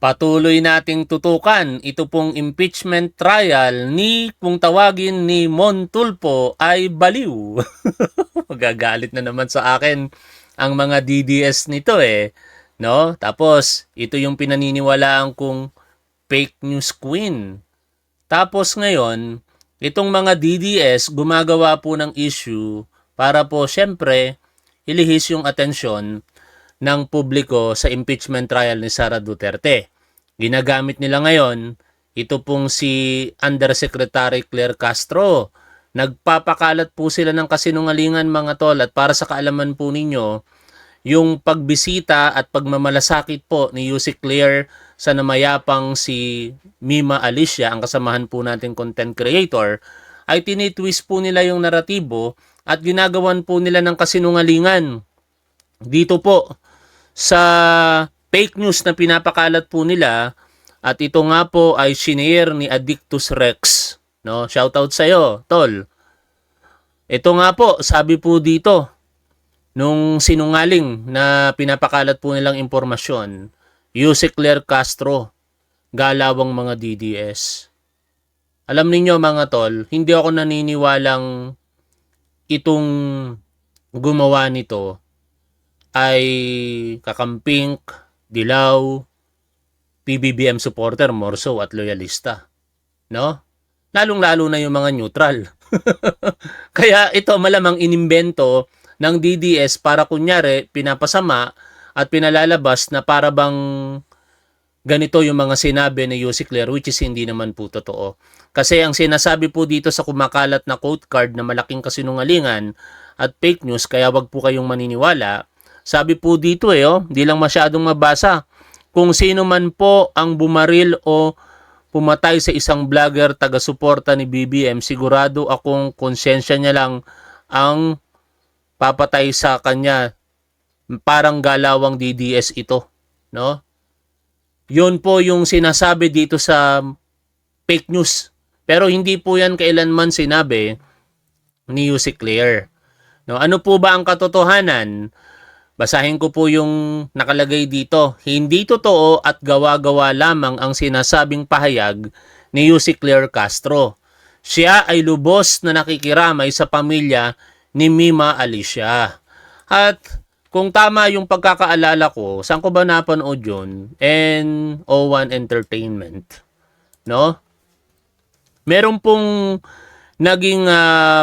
Patuloy nating tutukan ito pong impeachment trial ni kung tawagin ni Mon Tulfo ay baliw. Magagalit na naman sa akin ang mga DDS nito no? Tapos ito yung pinaniniwalaan kong fake news queen. Tapos ngayon, itong mga DDS gumagawa po ng issue para po syempre ilihis yung atensyon ng publiko sa impeachment trial ni Sara Duterte. Ginagamit nila ngayon, ito pong si Undersecretary Claire Castro. Nagpapakalat po sila ng kasinungalingan mga tol, at para sa kaalaman po ninyo, yung pagbisita at pagmamalasakit po ni Yusek Claire sa namayapang si Mima Alicia, ang kasamahan po nating content creator, ay tinitwist po nila yung naratibo at ginagawan po nila ng kasinungalingan. Dito po sa fake news na pinapakalat po nila, at ito nga po ay shinare ni Addictus Rex. No? Shoutout sa iyo, tol. Ito nga po, sabi po dito, nung sinungaling na pinapakalat po nilang impormasyon, Yusek Claire Castro, galawang mga DDS. Alam niyo mga tol, hindi ako naniniwalang itong gumawa nito ay kakamping, dilaw, PBBM supporter, morso at loyalista. No? Lalong-lalo na yung mga neutral. Kaya ito malamang inimbento ng DDS para kunyari pinapasama at pinalalabas na para bang ganito yung mga sinabi ni Yusek Claire, which is hindi naman po totoo. Kasi ang sinasabi po dito sa kumakalat na quote card na malaking kasinungalingan at fake news, kaya wag po kayong maniniwala. Sabi po dito di lang masyadong mabasa. Kung sino man po ang bumaril o pumatay sa isang vlogger taga-suporta ni BBM, sigurado akong konsensya niya lang ang papatay sa kanya. Parang galawang DDS ito, no? Yun po yung sinasabi dito sa fake news. Pero hindi po yan kailanman sinabi ni Yusek Claire. No, ano po ba ang katotohanan? Basahin ko po yung nakalagay dito. Hindi totoo at gawa-gawa lamang ang sinasabing pahayag ni Yusek Claire Castro. Siya ay lubos na nakikiramay sa pamilya ni Mima Alicia. At kung tama yung pagkakaalala ko, saan ko ba napanood yun? NO1 Entertainment. No? Meron pong naging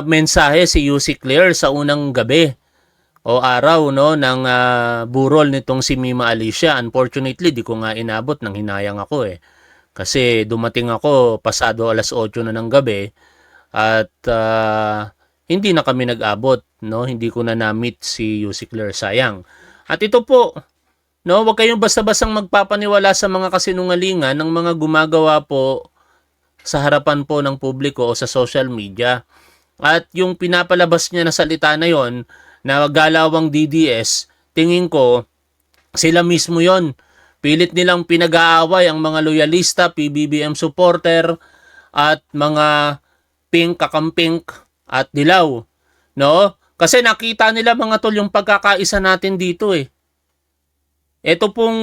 mensahe si Yusek Claire sa unang gabi o araw ng burol nitong si Mima Alicia. Unfortunately, di ko nga inabot, nang hinayang ako Kasi dumating ako pasado alas 8 na ng gabi at hindi na kami nag-abot, no? Hindi ko na na-meet si Yusek Claire, sayang. At ito po, no, wag kayong basta-bastang magpapaniwala sa mga kasinungalingan ng mga gumagawa po sa harapan po ng publiko o sa social media. At yung pinapalabas niya na salita na yon, na galawang DDS, tingin ko, sila mismo yon. Pilit nilang pinag-aaway ang mga loyalista, PBBM supporter, at mga pink, kakampink, at dilaw. No? Kasi nakita nila mga tol yung pagkakaisa natin dito Ito pong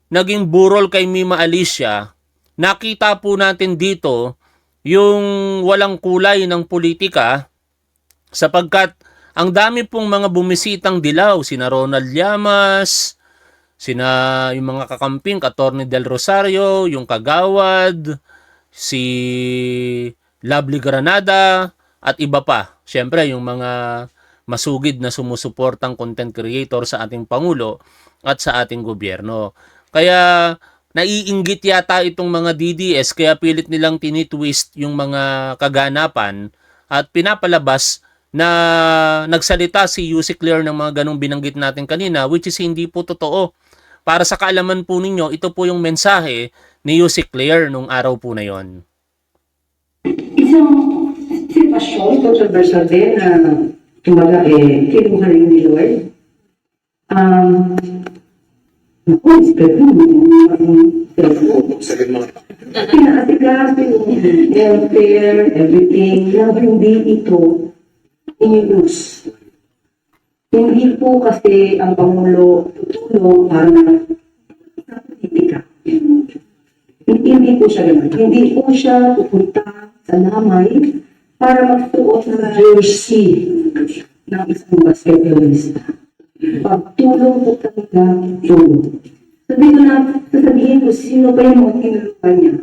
naging burol kay Mima Alicia, nakita po natin dito yung walang kulay ng politika, sapagkat ang dami pong mga bumisitang dilaw, sina Ronald Llamas, sina yung mga kakamping, Attorney Del Rosario, yung Kagawad, si Lovely Granada, at iba pa. Siyempre, yung mga masugid na sumusuportang content creator sa ating Pangulo at sa ating gobyerno. Kaya naiinggit yata itong mga DDS, kaya pilit nilang tinitwist yung mga kaganapan at pinapalabas na nagsalita si Yusek Claire ng mga ganong binanggit natin kanina, which is hindi po totoo. Para sa kaalaman po ninyo, ito po yung mensahe ni Yusek Claire nung araw po na yon. Isang sitwasyon, controversial din na kumbaga kinuha rin ni Lord. Naku, isipin pinakasigas, welfare, everything, na hindi ito in-use. Hindi po kasi ang Pangulo tutulong para sa politika. Hindi po siya ganun. Hindi po siya pupunta sa lamay para magsuot ng jersey ng isang basketballista. Pagtulong po talaga, tulong. Sasabihin ko, sino ba yung mga tinulungan niya?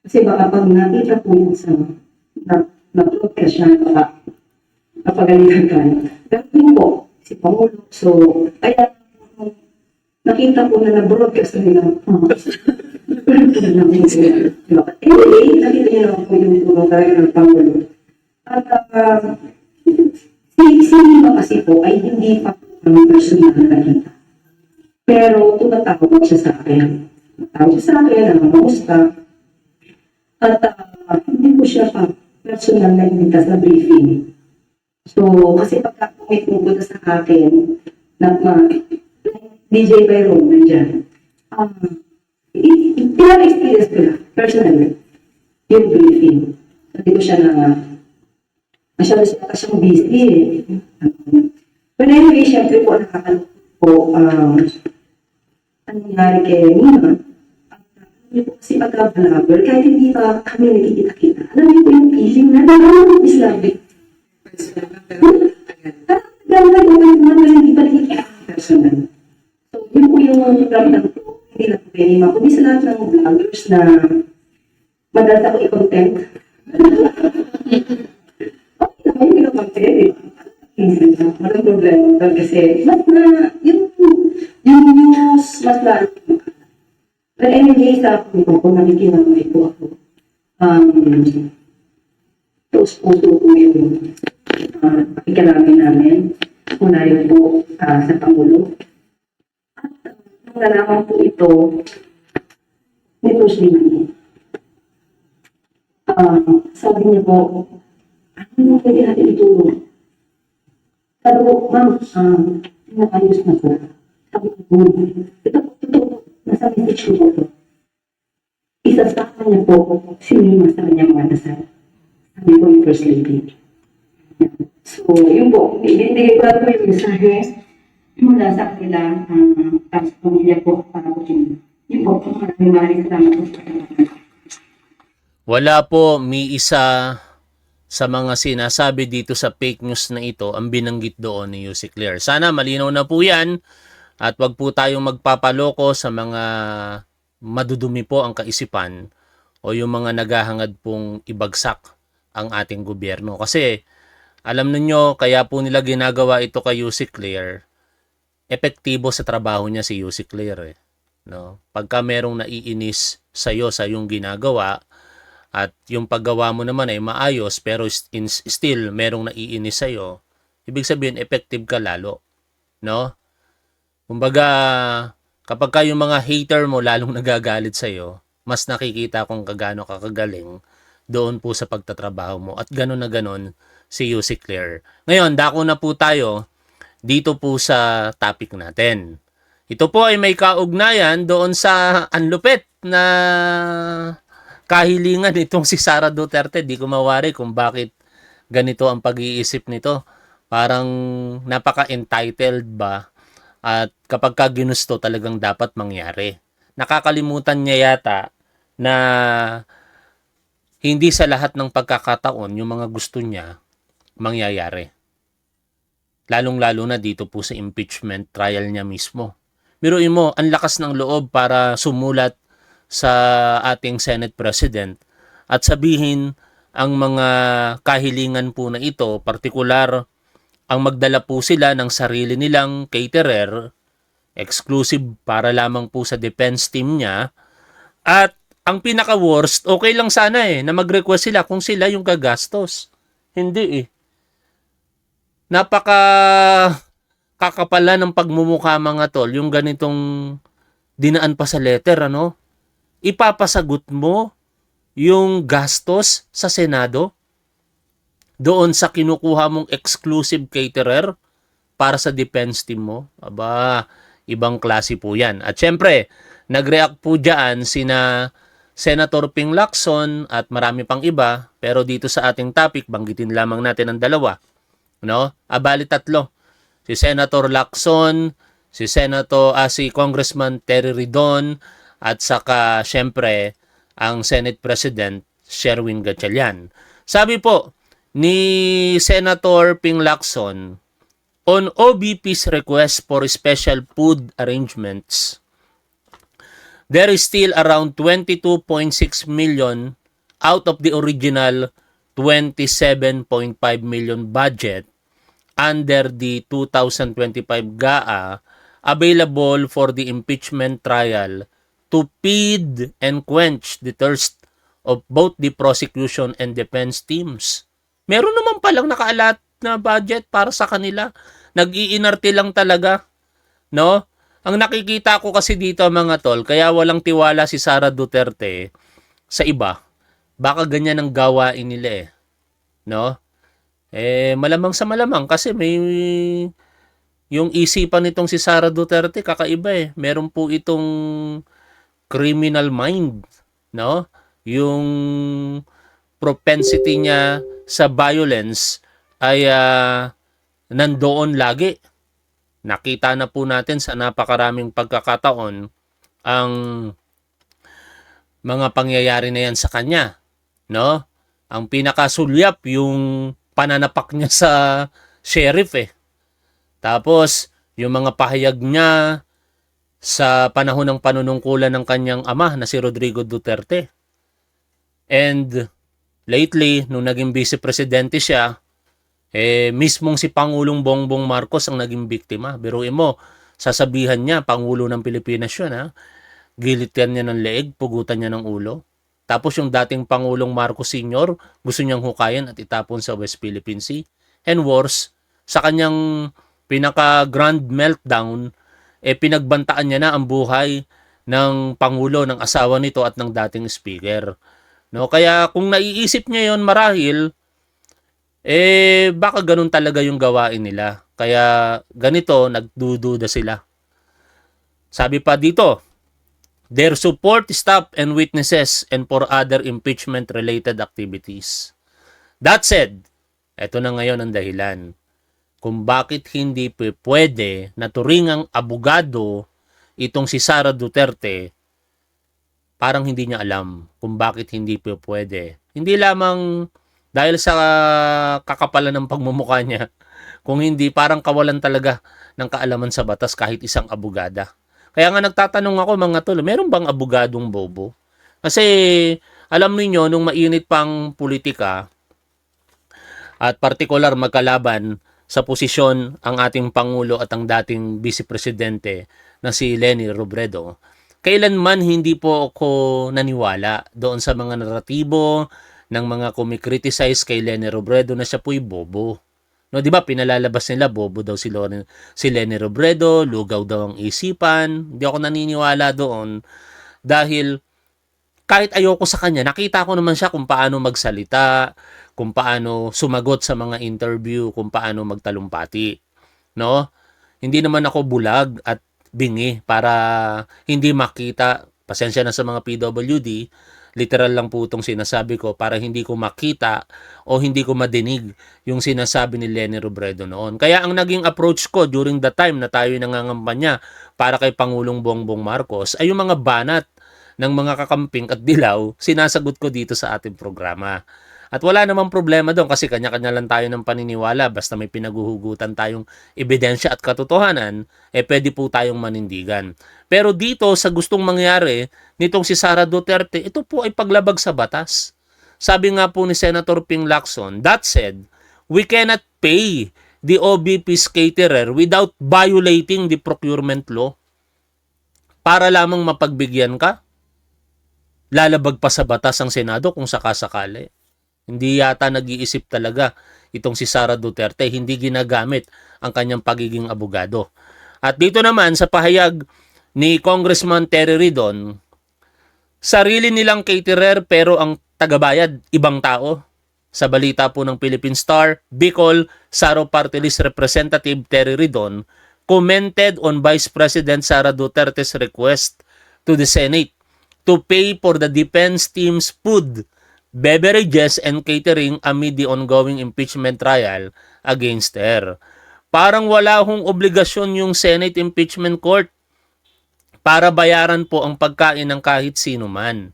Kasi baka pag nakita po yun sa na-broadcast siya, baka napagalitan ka. Pero yun po, si Pangulo. So, kaya nakita po na na-broadcast nila. Anyway, nakita niyo naman po yung tulong talaga ng Pangulo. At si Lima kasi po ay hindi pa ang personal na nakita. Pero tumatawag siya sa akin. Tumatawag siya sa akin, nangangamusta. At hindi po siya pa personal na imbita sa briefing. So, kasi pagka may pupunta sa akin, na DJ Byron, nandiyan. Pinag-experience ko na, personally, yung briefing. Hindi ko siya masyado siyang busy eh. But anyway, syempre po, nakakalok po, ano nangyari kay Nina. Hindi po kasi pagka-vlogger, kahit hindi pa kami nakikita-kita. Alam niyo po yung feeling na nakakalok is lovely. Hindi pa nakikita personal. So, yun po yung ramdam ko. Hindi lang po kay Nima. Kundi sa lahat ng vloggers na madalas ako i-content. Okay naman yung pinakontent, di ba? Walang problema. Kasi, mas na, yung news, mas lalo. But anyway, sa akin po, kung nakikinamay po ako, puso po yung pakikarami namin. Una rin po sa Pangulo. At nung nalaman po ito, ni Bruce Lee, sabi niya po, ano mo pwede natin itulong? Sabi ko, ma'am, nakayos na po. Sabi ko, ito po, nasa message ko po. Isasama niya po, sinima sa kanyang mga dasal. Sabi ko yung First Lady. So, yun po, ibinigay ko lang po yung mensahe mula sa kanila, sa pamilya po, para po yun. Yun po, maraming salamat po sa kanila. Wala po may isa sa mga sinasabi dito sa fake news na ito ang binanggit doon ni Yussi Claire. Sana malinaw na po yan at wag po tayong magpapaloko sa mga madudumi po ang kaisipan o yung mga naghahangad pong ibagsak ang ating gobyerno. Kasi alam niyo kaya po nila ginagawa ito kay Yussi Claire, epektibo sa trabaho niya si Yussi Claire. No? Pagka merong naiinis sa iyong ginagawa, at yung paggawa mo naman ay maayos pero still merong naiinis sa'yo, ibig sabihin effective ka lalo. No? Kumbaga, kapag yung mga hater mo lalong nagagalit sa'yo, mas nakikita kung kagano ka kagaling doon po sa pagtatrabaho mo. At gano'n na gano'n si Yussi Claire. Ngayon, dako na po tayo dito po sa topic natin. Ito po ay may kaugnayan doon sa anlupit na kahilingan itong si Sara Duterte. Di ko mawari kung bakit ganito ang pag-iisip nito. Parang napaka-entitled ba? At kapag ka ginusto talagang dapat mangyari. Nakakalimutan niya yata na hindi sa lahat ng pagkakataon yung mga gusto niya mangyayari. Lalong-lalo na dito po sa impeachment trial niya mismo. Biruin mo, ang lakas ng loob para sumulat sa ating Senate President at sabihin ang mga kahilingan po na ito, partikular ang magdala po sila ng sarili nilang caterer, exclusive para lamang po sa defense team niya, at ang pinaka-worst, okay lang sana na mag-request sila kung sila yung gagastos. Hindi Napaka kakapala ng pagmumukha mga tol, yung ganitong dinaan pa sa letter, ano? Ipapasagot mo yung gastos sa Senado doon sa kinukuha mong exclusive caterer para sa defense team mo. Aba, ibang klase po yan. At syempre, nag-react po dyan sina Senator Ping Lacson at marami pang iba, pero dito sa ating topic, banggitin lamang natin ang dalawa. No? Bali tatlo. Si Senator Lacson, si Congressman Terry Ridon, at saka syempre ang Senate President Sherwin Gatchalian. Sabi po ni Senator Ping Lacson, on OBP's request for special food arrangements, there is still around 22.6 million out of the original 27.5 million budget under the 2025 GAA available for the impeachment trial to feed and quench the thirst of both the prosecution and defense teams. Meron naman palang nakaalat na budget para sa kanila. Nag-iinarte lang talaga, no? Ang nakikita ko kasi dito mga tol, kaya walang tiwala si Sara Duterte sa iba. Baka ganyan ang gawain nila no? Malamang sa malamang kasi may yung isipan nitong si Sara Duterte kakaiba Meron po itong criminal mind, no? Yung propensity niya sa violence ay nandoon lagi. Nakita na po natin sa napakaraming pagkakataon ang mga pangyayari na yan sa kanya, no? Ang pinakasulyap yung pananapak niya sa sheriff Tapos yung mga pahayag niya sa panahon ng panunungkulan ng kanyang ama na si Rodrigo Duterte. And lately, nung naging vice presidente siya, mismong si Pangulong Bongbong Marcos ang naging biktima. Biruin mo, sasabihan niya, Pangulo ng Pilipinas yun Gilitan niya ng leeg, pugutan niya ng ulo. Tapos yung dating Pangulong Marcos Sr., gusto niyang hukayan at itapon sa West Philippine Sea. And worse, sa kanyang pinaka-grand meltdown, pinagbantaan niya na ang buhay ng Pangulo, ng asawa nito at ng dating speaker. No, kaya kung naiisip niya yon marahil, baka ganun talaga yung gawain nila. Kaya ganito, nagdududa sila. Sabi pa dito, their support staff and witnesses and for other impeachment-related activities. That said, eto na ngayon ang dahilan kung bakit hindi pwede na turingang abogado itong si Sara Duterte. Parang hindi niya alam kung bakit hindi pwede. Hindi lamang dahil sa kakapalan ng pagmumukha niya, kung hindi parang kawalan talaga ng kaalaman sa batas kahit isang abogada. Kaya nga nagtatanong ako mga tol, meron bang abogadong bobo? Kasi alam niyo nung mainit pang politika at partikular magkalaban sa posisyon ang ating Pangulo at ang dating Vice Presidente na si Leni Robredo, kailanman hindi po ako naniwala doon sa mga naratibo ng mga kumikriticize kay Leni Robredo na siya po'y bobo. No, 'di ba? Pinalalabas nila bobo daw si Leni Robredo, lugaw daw ang isipan. Hindi ako naniniwala doon dahil kahit ayoko sa kanya, nakita ko naman siya kung paano magsalita, kung paano sumagot sa mga interview, kung paano magtalumpati, no? Hindi naman ako bulag at bingi para hindi makita. Pasensya na sa mga PWD, literal lang po itong sinasabi ko para hindi ko makita o hindi ko madinig yung sinasabi ni Leni Robredo noon. Kaya ang naging approach ko during the time na tayo nangangampanya para kay Pangulong Bongbong Marcos ay yung mga banat ng mga kakamping at dilaw, sinasagot ko dito sa ating programa. At wala namang problema doon kasi kanya-kanya lang tayo ng paniniwala. Basta may pinaguhugutan tayong ebidensya at katotohanan, pwede po tayong manindigan. Pero dito sa gustong mangyari nitong si Sara Duterte, ito po ay paglabag sa batas. Sabi nga po ni Senator Ping Lacson, that said, we cannot pay the OBP's caterer without violating the procurement law. Para lamang mapagbigyan ka, lalabag pa sa batas ang Senado kung sakasakali. Hindi yata nag-iisip talaga itong si Sara Duterte, hindi ginagamit ang kanyang pagiging abogado. At dito naman sa pahayag ni Congressman Terry Ridon, sarili nilang caterer pero ang tagabayad ibang tao. Sa balita po ng Philippine Star, Bicol Saro Party List Representative Terry Ridon commented on Vice President Sara Duterte's request to the Senate to pay for the defense team's food, beverages, and catering amid the ongoing impeachment trial against her. Parang wala hong obligasyon yung Senate Impeachment Court para bayaran po ang pagkain ng kahit sino man.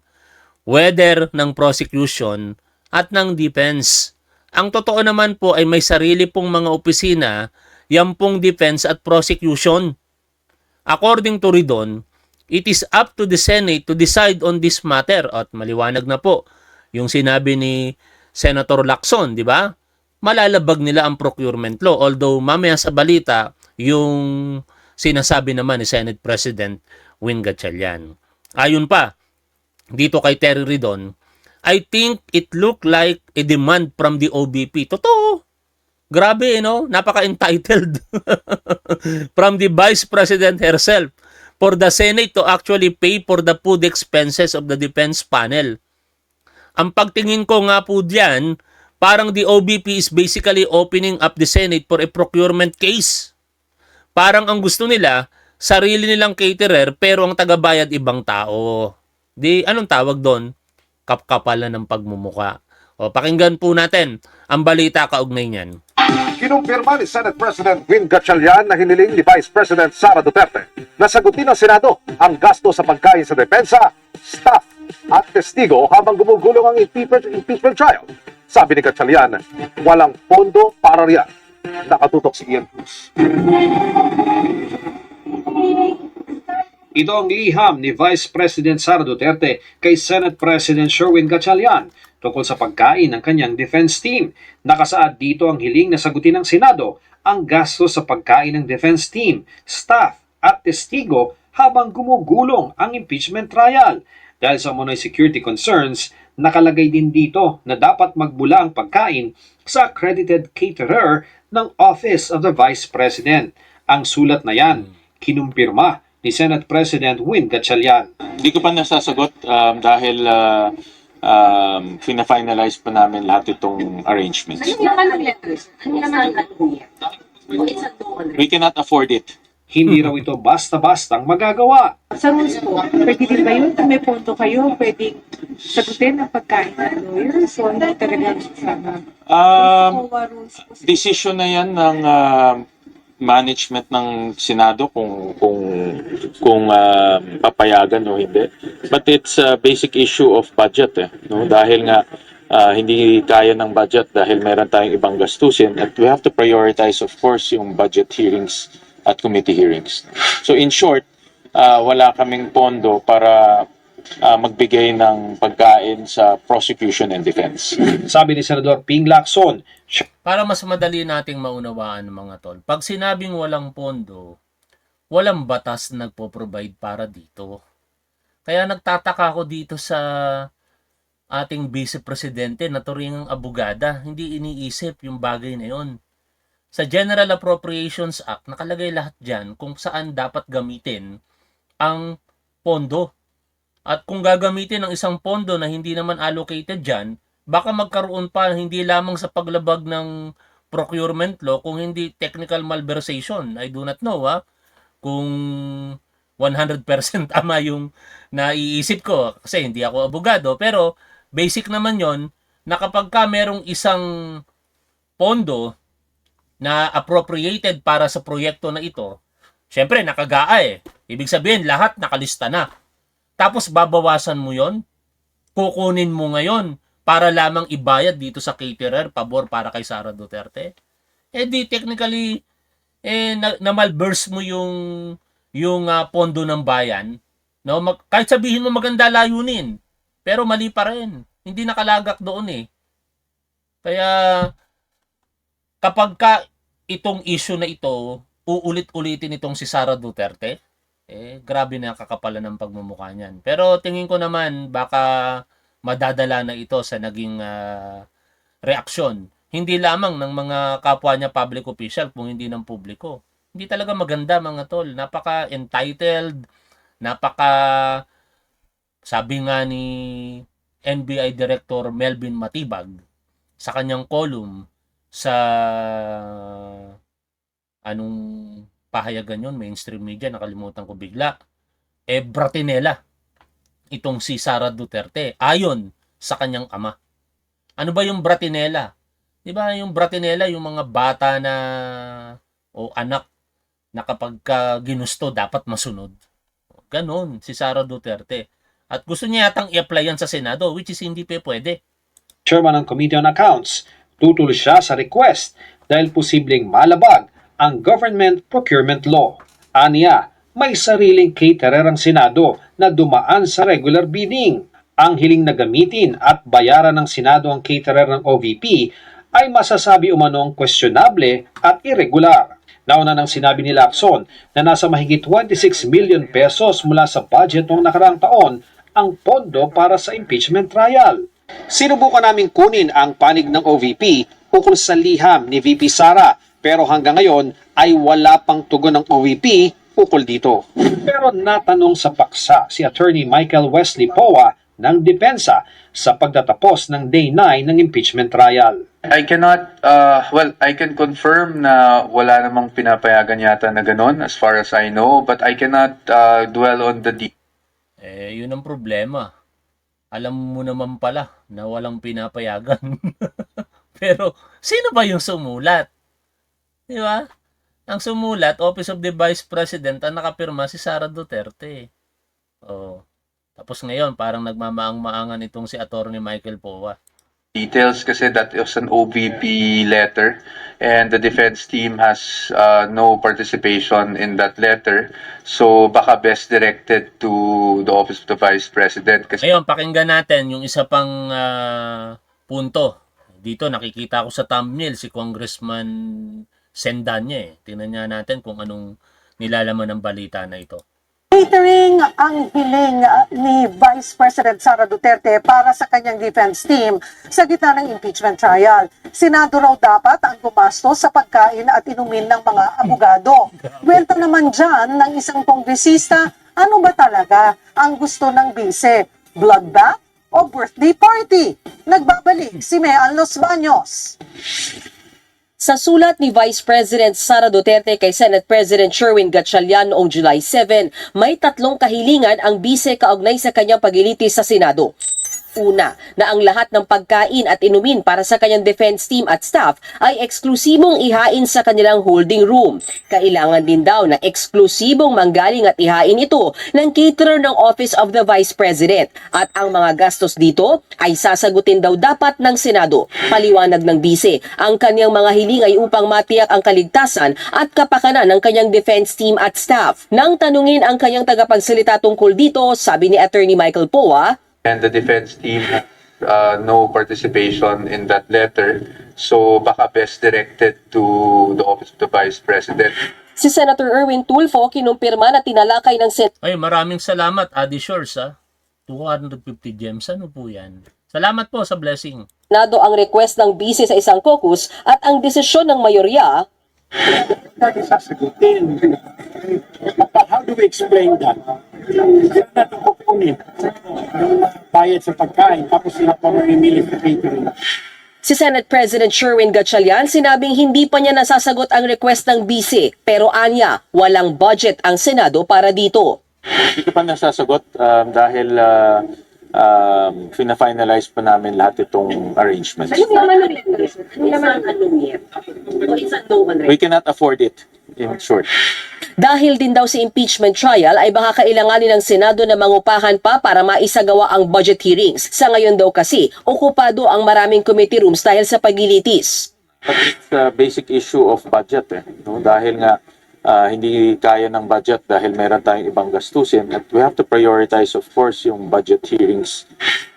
whether ng prosecution at ng defense. Ang totoo naman po ay may sarili pong mga opisina, yan pong defense at prosecution. According to Ridon, it is up to the Senate to decide on this matter. At maliwanag na po yung sinabi ni Senator Lacson, di ba? Malalabag nila ang procurement law. Although mamaya sa balita, yung sinasabi naman ni Senate President Win Gatchalian. Ayun pa, dito kay Terry Ridon, I think it looked like a demand from the OBP. Totoo. Grabe, no? Napaka-entitled from the Vice President herself for the Senate to actually pay for the food expenses of the defense panel. Ang pagtingin ko nga po diyan, parang the OBP is basically opening up the Senate for a procurement case. Parang ang gusto nila, sarili nilang caterer pero ang tagabayad ibang tao. Di, anong tawag doon? Kapkapalan ng pagmumuka. O, pakinggan po natin ang balita kaugnay niyan. Kinumpirma ni Senate President Win Gatchalian na hiniling ni Vice President Sara Duterte na sagutin ng Senado ang gasto sa pagkain sa depensa, staff at testigo habang gumugulong ang impeachment trial. Sabi ni Gatchalian, walang pondo para riyan. Nakatutok si Ian Cruz. Ito ang liham ni Vice President Sara Duterte kay Senate President Sherwin Gatchalian tungkol sa pagkain ng kanyang defense team. Nakasaad dito ang hiling na sagutin ng Senado ang gasto sa pagkain ng defense team, staff at testigo habang gumugulong ang impeachment trial. Dahil sa umano'y security concerns, nakalagay din dito na dapat magbula ang pagkain sa accredited caterer ng Office of the Vice President. Ang sulat na yan, kinumpirma ni Senate President Win Gatchalian. Hindi ko pa nasasagot dahil fina-finalize pa namin lahat itong arrangements. Ano naman ang letters? Ano naman ang niya? O it's a no already? We cannot afford it. Hindi raw ito basta-bastang magagawa. Sa rules po, pwede din ba yun? Kung may punto kayo, pwedeng sagutin ang pagkain ng lawyer. So, hindi talaga sama. Rules po. Decision na yan ng management ng Senado kung papayagan o hindi. But it's a basic issue of budget no? Dahil nga hindi kaya ng budget dahil meron tayong ibang gastusin at we have to prioritize of course yung budget hearings at committee hearings. So in short, wala kaming pondo para magbigay ng pagkain sa prosecution and defense. Sabi ni Senador Ping Lacson, Para mas madali nating maunawaan mga tol, pag sinabing walang pondo, walang batas na nagpo-provide para dito. Kaya nagtataka ako dito sa ating Vice Presidente na turingang abogada, hindi iniisip yung bagay na yon. Sa General Appropriations Act, nakalagay lahat dyan kung saan dapat gamitin ang pondo. At kung gagamitin ng isang pondo na hindi naman allocated dyan, baka magkaroon pa hindi lamang sa paglabag ng procurement law, kung hindi technical malversation. I do not know kung 100% tama yung naiisip ko kasi hindi ako abogado. Pero basic naman yon na kapag ka merong isang pondo na appropriated para sa proyekto na ito, syempre nakagaa Ibig sabihin lahat nakalista na. Tapos babawasan mo yon, kukunin mo ngayon para lamang ibayad dito sa caterer, pabor para kay Sara Duterte. Di technically, na-malverse mo yung pondo ng bayan. No? Kahit sabihin mo maganda layunin, pero mali pa rin. Hindi nakalagak doon Kaya, kapag ka itong issue na ito, uulit-ulitin itong si Sara Duterte, grabe na kakapalan ng pagmumukha niyan. Pero tingin ko naman, baka madadala na ito sa naging reaksyon. Hindi lamang ng mga kapwa niya public official, kung hindi ng publiko. Hindi talaga maganda mga tol. Napaka-entitled, sabi nga ni NBI Director Melvin Matibag sa kanyang column sa anong pahayagan yun, mainstream media, nakalimutan ko bigla, bratinela itong si Sara Duterte ayon sa kanyang ama. Ano ba yung bratinela? Di ba yung bratinela, yung mga bata na o anak na kapag ginusto dapat masunod. Ganon si Sara Duterte. At gusto niya yatang i-apply yan sa Senado, which is hindi pa pwede. Chairman ng Committee on Accounts, tutuloy siya sa request dahil posibleng malabag ang Government Procurement Law. Aniya, may sariling caterer ang Senado na dumaan sa regular bidding. Ang hiling na gamitin at bayaran ng Senado ang caterer ng OVP ay masasabi umanong questionable at irregular. Nauna nang sinabi ni Lacson na nasa mahigit 26 million pesos mula sa budget noong nakaraang taon ang pondo para sa impeachment trial. Sinubukan naming kunin ang panig ng OVP ukol sa liham ni VP Sara pero hanggang ngayon ay wala pang tugon ng OVP ukol dito. Pero natanong sa paksa si Attorney Michael Wesley Poa ng Depensa sa pagtatapos ng Day 9 ng impeachment trial. I cannot, I can confirm na wala namang pinapayagan yata na ganon as far as I know, but I cannot dwell on the Yun ang problema. Alam mo naman pala na walang pinapayagan. Pero, sino ba yung sumulat? Di ba? Ang sumulat, Office of the Vice President, ang nakapirma si Sara Duterte. Oh. Tapos ngayon, parang nagmamaang-maangan itong si Attorney Michael Poa. details kasi that was an OVP letter and the defense team has no participation in that letter. So baka best directed to the Office of the Vice President. Kasi Ngayon, pakinggan natin yung isa pang punto. Dito, nakikita ko sa thumbnail si Congressman Sendanya. Tingnan niya natin kung anong nilalaman ng balita na ito. Catering ang hiling ni Vice President Sara Duterte para sa kanyang defense team sa gitna ng impeachment trial. Senado raw dapat ang gumastos sa pagkain at inumin ng mga abogado. Kwento naman dyan ng isang kongresista, ano ba talaga ang gusto ng bise? Bloodbath o birthday party? Nagbabalik si Mean Los Baños. Sa sulat ni Vice President Sara Duterte kay Senate President Sherwin Gatchalian noong July 7, may tatlong kahilingan ang bise kaugnay sa kanyang paglilitis sa Senado. Una, na ang lahat ng pagkain at inumin para sa kanyang defense team at staff ay eksklusibong ihain sa kanilang holding room. Kailangan din daw na eksklusibong manggaling at ihain ito ng caterer ng Office of the Vice President at ang mga gastos dito ay sasagutin daw dapat ng Senado. Paliwanag ng bise, ang kanyang mga hiling ay upang matiyak ang kaligtasan at kapakanan ng kanyang defense team at staff. Nang tanungin ang kanyang tagapagsalita tungkol dito, sabi ni Attorney Michael Poa, and the defense team has no participation in that letter. So baka best directed to the Office of the Vice President. si Senator Erwin Tulfo kinumpirma na tinalakay ng Ay, maraming salamat, Adi Shores, 250 gems. Ano po yan? Salamat po sa blessing. Senado ang request ng bise sa isang caucus at ang desisyon ng mayorya. That is sasagutin. But how do we explain that? Saan natin kukunin yung bayad sa pagkain tapos sila pa mamimili sa catering? Si Senate President Sherwin Gatchalian sinabing hindi pa niya nasasagot ang request ng bise pero anya walang budget ang Senado para dito. Hindi ko pa nasasagot dahil fina-finalize pa namin lahat itong arrangements. We cannot afford it, in short. Dahil din daw sa impeachment trial ay baka kailanganin ng Senado na mangupahan pa para maisagawa ang budget hearings. Sa ngayon daw kasi, okupado ang maraming committee rooms dahil sa paglilitis. But it's a basic issue of budget. No? Dahil nga hindi kaya ng budget dahil meron tayong ibang gastusin at we have to prioritize of course yung budget hearings.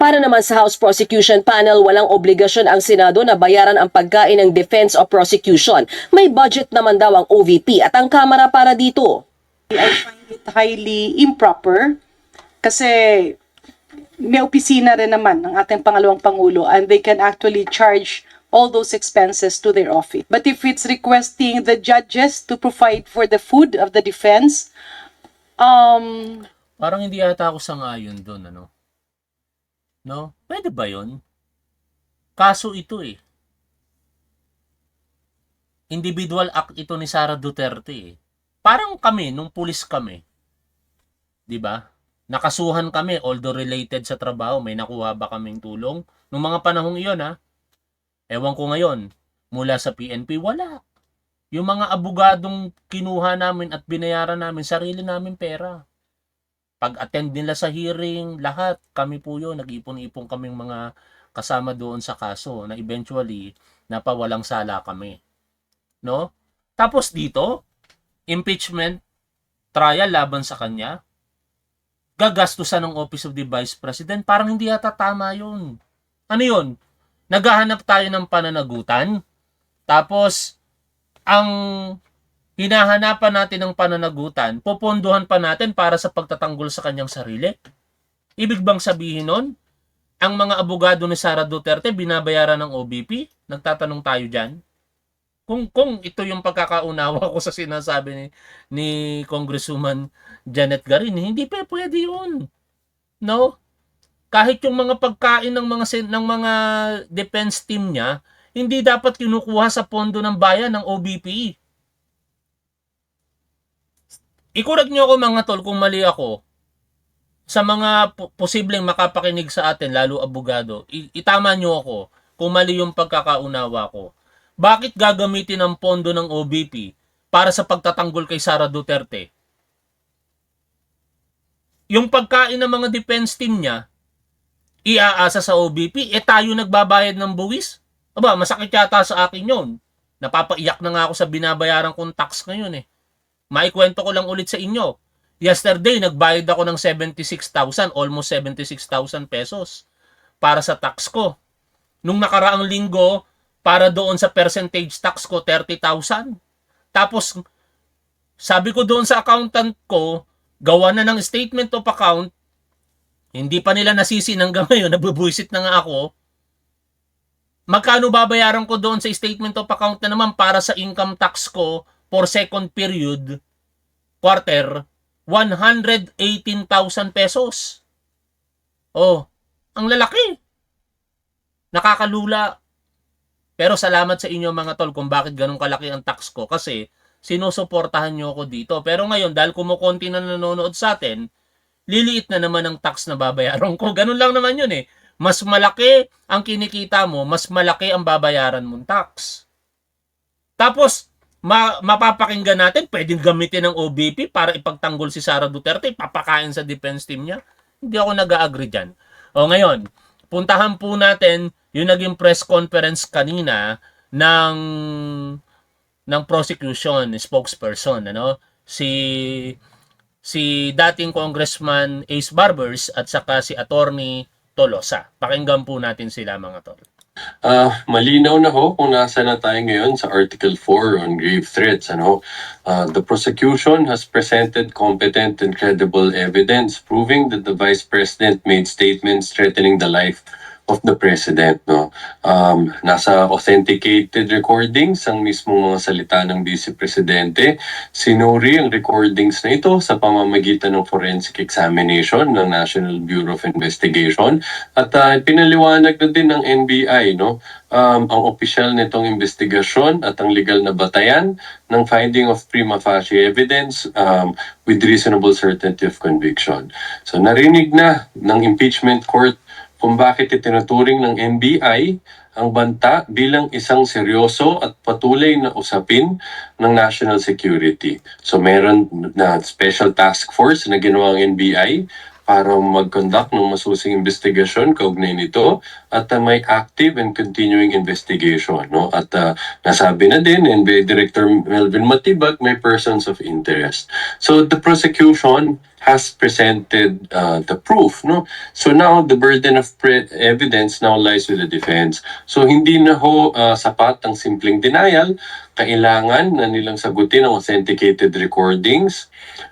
Para naman sa House Prosecution Panel, walang obligasyon ang Senado na bayaran ang pagkain ng Defense of Prosecution. May budget naman daw ang OVP at ang Kamara para dito. I find it highly improper kasi may opisina rin naman ng ating pangalawang Pangulo and they can actually charge all those expenses to their office. But if it's requesting the judges to provide for the food of the defense, Parang hindi ata ako sangayon doon, ano? No? Pwede ba yun? Kaso ito eh. Individual act ito ni Sara Duterte eh. Parang kami, nung pulis kami, di ba? Nakasuhan kami, although related sa trabaho, may nakuha ba kaming tulong? Nung mga panahong iyon ha, ewan ko ngayon, mula sa PNP, wala. Yung mga abogadong kinuha namin at binayaran namin, sarili namin pera. pag-attend nila sa hearing, lahat, kami po yun, nag-ipon-ipon kaming mga kasama doon sa kaso na eventually napawalang sala kami. No? Tapos dito, impeachment trial laban sa kanya, gagastusan ng Office of the Vice President, parang hindi yata tama yun. Ano yun? Naghahanap tayo ng pananagutan, tapos ang hinahanapan natin ng pananagutan, popondohan pa natin para sa pagtatanggol sa kanyang sarili. Ibig bang sabihin nun, ang mga abogado ni Sara Duterte binabayaran ng OBP? Nagtatanong tayo dyan. Kung ito yung pagkakaunawa ko sa sinasabi ni Congresswoman Janet Garin, hindi pa pwede yun. No? Kahit yung mga pagkain ng mga defense team niya, hindi dapat kinukuha sa pondo ng bayan ng OBP. I-correct nyo ako mga tol kung mali ako. Sa mga posibleng makapakinig sa atin, lalo abogado, itama nyo ako kung mali yung pagkakaunawa ko. Bakit gagamitin ang pondo ng OBP para sa pagtatanggol kay Sara Duterte? Yung pagkain ng mga defense team niya, iaasa sa OBP, tayo nagbabayad ng buwis? Aba, masakit yata sa akin yun. Napapaiyak na nga ako sa binabayaran kong tax ngayon eh. Maikwento ko lang ulit sa inyo. Yesterday, nagbayad ako ng 76,000, almost 76,000 pesos para sa tax ko. Nung nakaraang linggo, para doon sa percentage tax ko, 30,000. Tapos, sabi ko doon sa accountant ko, gawa na ng statement of account, hindi pa nila nasisi hanggang ngayon, nabubuisit na nga ako. Magkano babayaran ko doon sa statement of account na naman para sa income tax ko for second period, quarter, 118,000 pesos. Oh, ang lalaki. Nakakalula. Pero salamat sa inyo mga tol kung bakit ganun kalaki ang tax ko kasi sinusuportahan nyo ako dito. Pero ngayon, dahil kumukonti na nanonood sa atin, liliit na naman ang tax na babayaran ko. Ganun lang naman yun eh. Mas malaki ang kinikita mo, mas malaki ang babayaran mong tax. Tapos, mapapakinggan natin, pwedeng gamitin ng OBP para ipagtanggol si Sara Duterte, papakain sa defense team niya. Hindi ako nag-agree dyan. O ngayon, puntahan po natin yung naging press conference kanina ng prosecution spokesperson, ano? Si dating Congressman Ace Barbers at saka si Attorney Tolosa. Pakinggan po natin sila mga tol. Malinaw na ho kung nasa na tayo ngayon sa Article 4 on grave threats. The prosecution has presented competent and credible evidence proving that the Vice President made statements threatening the life of the President. Nasa authenticated recordings ang mismong mga salita ng Vice Presidente. Sinuri ang recordings na ito sa pamamagitan ng forensic examination ng National Bureau of Investigation at pinaliwanag na din ng NBI ang opisyal nitong investigasyon at ang legal na batayan ng finding of prima facie evidence with reasonable certainty of conviction. So narinig na ng impeachment court kung bakit itinuturing ng NBI ang banta bilang isang seryoso at patuloy na usapin ng national security. So meron na special task force na ginawa ang NBI para mag-conduct ng masusing investigasyon kaugnay nito at may active and continuing investigation. At nasabi na din NBI Director Melvin Matibag may persons of interest. So the prosecution has presented the proof. So now the burden of evidence now lies with the defense. So hindi na ho sapat ang simpleng denial. Kailangan na nilang sagutin ang authenticated recordings,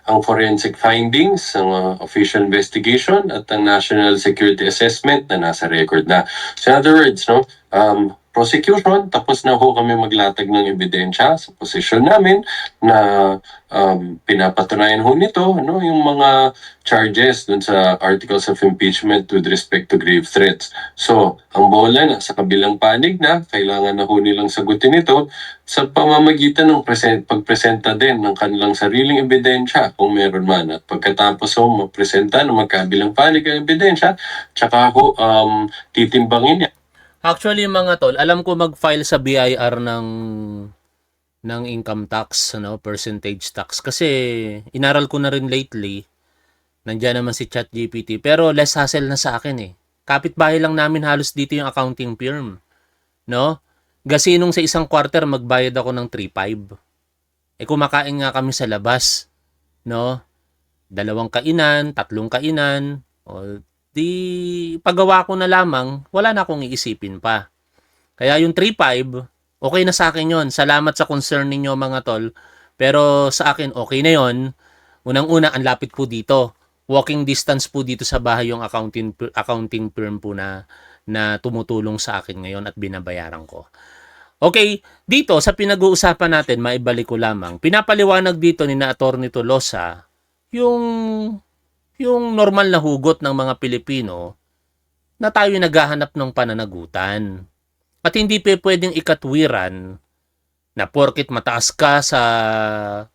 ang forensic findings, ang official investigation at ang national security assessment na nasa record na. So in other words, prosecution, tapos na ho kami maglatag ng ebidensya sa posisyon namin na pinapatunayan ho nito yung mga charges dun sa articles of impeachment with respect to grave threats. So, ang bola na sa kabilang panig na kailangan na ho nilang sagutin ito sa pamamagitan ng pagpresenta din ng kanilang sariling ebidensya kung meron man. At pagkatapos ho mapresenta ng magkabilang panig ang ebidensya, tsaka ho titimbangin niya. Actually mga tol, alam ko mag-file sa BIR ng income tax, percentage tax kasi inaral ko na rin lately Nandiyan naman si ChatGPT. Pero less hassle na sa akin eh. Kapitbahay lang namin halos dito yung accounting firm. No? Gasinong sa isang quarter, magbayad ako ng 3.5. Kumakain nga kami sa labas. No? 2 kainan, 3 kainan. O, di pagawa ko na lamang, wala na akong iisipin pa. Kaya yung 3.5, okay na sa akin yon. Salamat sa concern ninyo mga tol. Pero sa akin, okay na yon. Unang-una, ang lapit po dito. Walking distance po dito sa bahay yung accounting firm po na tumutulong sa akin ngayon at binabayaran ko. Okay, dito sa pinag-uusapan natin, maibalik ko lamang. Pinapaliwanag dito ni na Atty. Tolosa yung normal na hugot ng mga Pilipino na tayo naghahanap ng pananagutan. At hindi pa pwedeng ikatwiran na porket mataas ka sa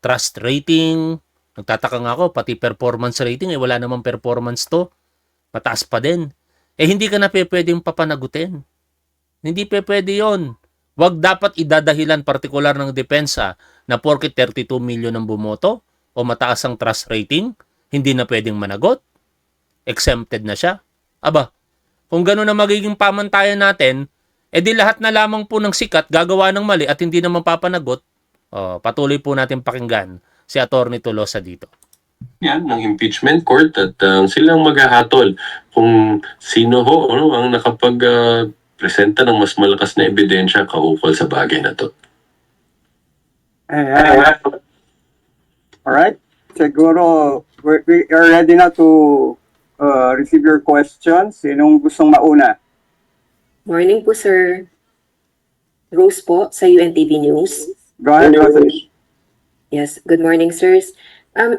trust rating, nagtataka nga ako, pati performance rating, wala namang performance to, mataas pa din. Hindi ka na pwedeng papanagutin. Hindi pa pwede yun. Wag dapat idadahilan partikular ng depensa na porket 32 million ang bumoto o mataas ang trust rating, hindi na pwedeng managot. Exempted na siya. Aba, kung gano'n na magiging pamantayan natin, di lahat na lamang po ng sikat gagawa ng mali at hindi naman papanagot. Patuloy po natin pakinggan si Atty. Tolosa dito. Yan, ng impeachment court at silang maghahatol kung sino ho ang presenta ng mas malakas na ebidensya kaukol sa bagay na to. Alright, siguro we are ready now to receive your questions. Sinong gustong mauna? Morning po, sir. Rose po sa UNTV News. Go ahead, Rose. Yes, good morning, sirs.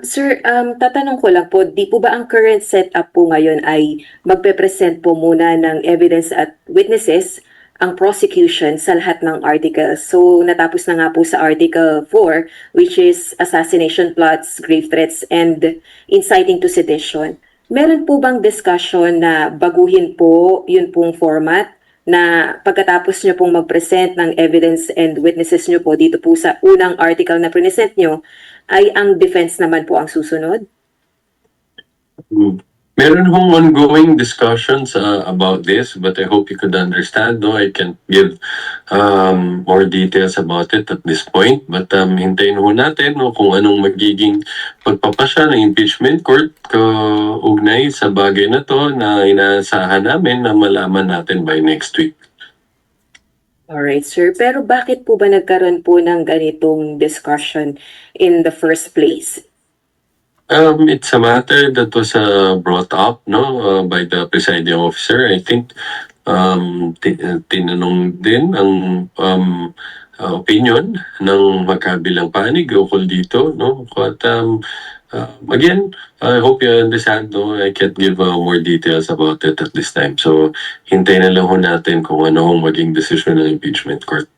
Sir, tatanong ko lang po, di po ba ang current setup po ngayon ay magpe-present po muna ng evidence at witnesses ang prosecution sa lahat ng articles? So, natapos na nga po sa Article 4, which is assassination plots, grave threats, and inciting to sedition. Meron po bang discussion na baguhin po yun pong format na pagkatapos nyo pong mag-present ng evidence and witnesses nyo po dito po sa unang article na present nyo, ay ang defense naman po ang susunod? Meron hong ongoing discussions about this, but I hope you could understand. No, I can't give more details about it at this point. But hintayin ho natin kung anong magiging pagpapasya ng impeachment court kaugnay sa bagay na to na inaasahan namin na malaman natin by next week. Alright, sir. Pero bakit po ba nagkaroon po ng ganitong discussion in the first place? It's a matter that was brought up by the presiding officer. I think tinanong din ang opinion ng magkabilang panig ukol dito. But, again, I hope you understand. I can't give more details about it at this time. So, hintayin na lang ho natin kung ano ang maging decision ng impeachment court.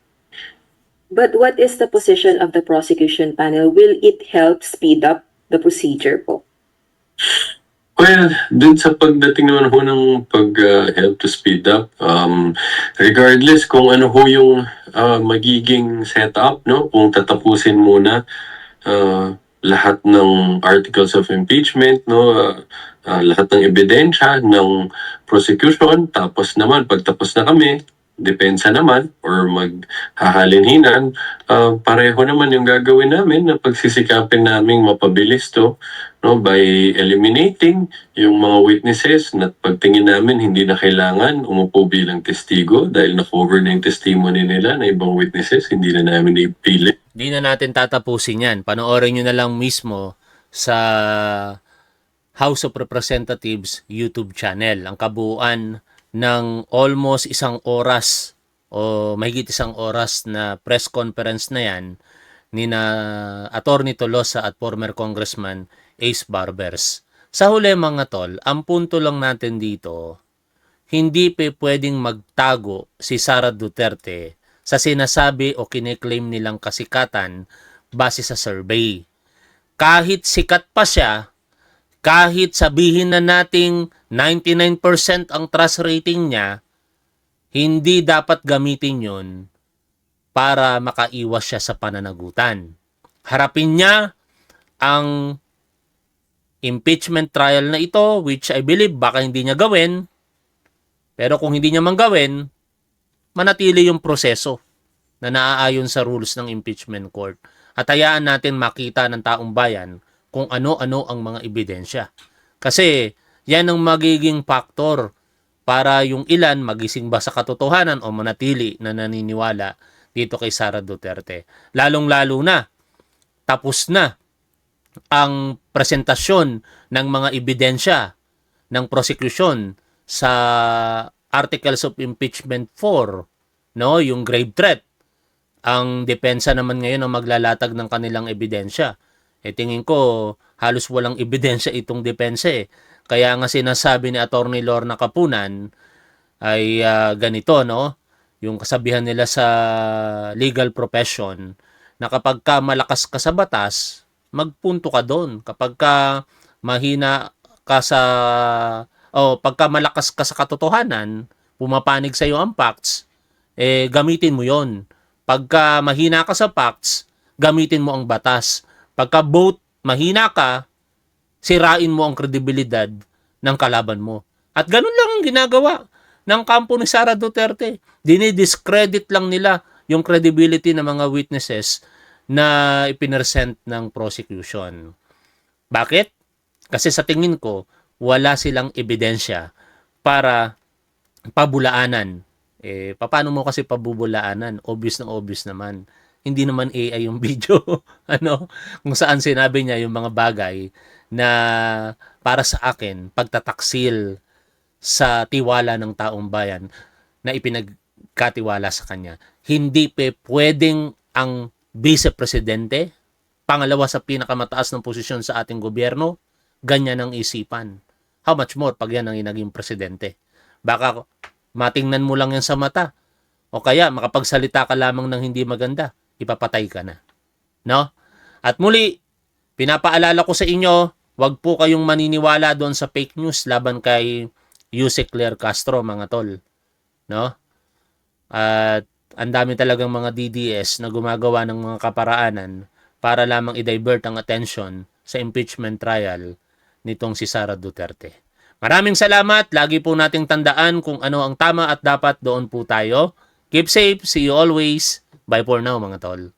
But what is the position of the prosecution panel? Will it help speed up the procedure po? Well, dun sa pagdating naman ho ng pag-help to speed up, regardless kung ano ho yung magiging setup, kung tatapusin muna lahat ng articles of impeachment, lahat ng ebidensya ng prosecution, tapos naman, pagtapos na kami, depensa naman or maghahalinhinan, pareho naman yung gagawin namin na pagsisikapin naming mapabilis to by eliminating yung mga witnesses na pagtingin namin hindi na kailangan umupo bilang testigo dahil na-cover na yung testimony nila na ibang witnesses, hindi na namin ipili. Hindi na natin tatapusin yan. Panoorin nyo na lang mismo sa House of Representatives YouTube channel. Ang kabuuan ng almost 1 oras o mahigit 1 oras na press conference na yan ni na Atty. Tolosa at former Congressman Ace Barbers. Sa huli mga tol, ang punto lang natin dito, hindi pwedeng magtago si Sara Duterte sa sinasabi o kiniklaim nilang kasikatan base sa survey. Kahit sikat pa siya, kahit sabihin na nating 99% ang trust rating niya, hindi dapat gamitin yon para makaiwas siya sa pananagutan. Harapin niya ang impeachment trial na ito, which I believe baka hindi niya gawin, pero kung hindi niya man gawin, manatili yung proseso na naaayon sa rules ng impeachment court. At hayaan natin makita ng taong bayan kung ano-ano ang mga ebidensya. Kasi yan ang magiging faktor para yung ilan magising ba sa katotohanan o manatili na naniniwala dito kay Sara Duterte. Lalong-lalo na, tapos na ang presentasyon ng mga ebidensya ng prosecution sa Articles of Impeachment 4, no, yung grave threat. Ang depensa naman ngayon ang maglalatag ng kanilang ebidensya. Tingin ko halos walang ebidensya itong depensa eh. Kaya nga sinasabi ni Attorney Lorna Capunan ay ganito, no? Yung kasabihan nila sa legal profession na kapag ka malakas ka sa batas, magpunto ka doon. Kapag ka mahina ka sa pagka malakas ka sa katotohanan, pumapanig sa iyo ang facts, gamitin mo 'yon. Pagka mahina ka sa facts, gamitin mo ang batas. Pagka both mahina ka, sirain mo ang kredibilidad ng kalaban mo. At ganun lang ang ginagawa ng kampo ni Sara Duterte. Dinidiscredit lang nila yung credibility ng mga witnesses na ipinesent ng prosecution. Bakit? Kasi sa tingin ko, wala silang ebidensya para pabulaanan. Paano mo kasi pabubulaanan? Obvious na obvious naman. Hindi naman AI yung video. Kung saan sinabi niya yung mga bagay na para sa akin, pagtataksil sa tiwala ng taong bayan na ipinagkatiwala sa kanya. Hindi pwedeng ang vice-presidente, pangalawa sa pinakamataas ng posisyon sa ating gobyerno, ganyan ang isipan. How much more pag yan ang naging presidente? Baka matingnan mo lang yan sa mata. O kaya makapagsalita ka lamang ng hindi maganda, ipapatay ka na. No? At muli, pinapaalala ko sa inyo, wag po kayong maniniwala doon sa fake news laban kay Yusek Claire Castro, mga tol. No? At ang dami talagang mga DDS na gumagawa ng mga kaparaanan para lamang i-divert ang attention sa impeachment trial nitong si Sara Duterte. Maraming salamat. Lagi po nating tandaan kung ano ang tama at dapat, doon po tayo. Keep safe. See you always. Bye for now, mga tol.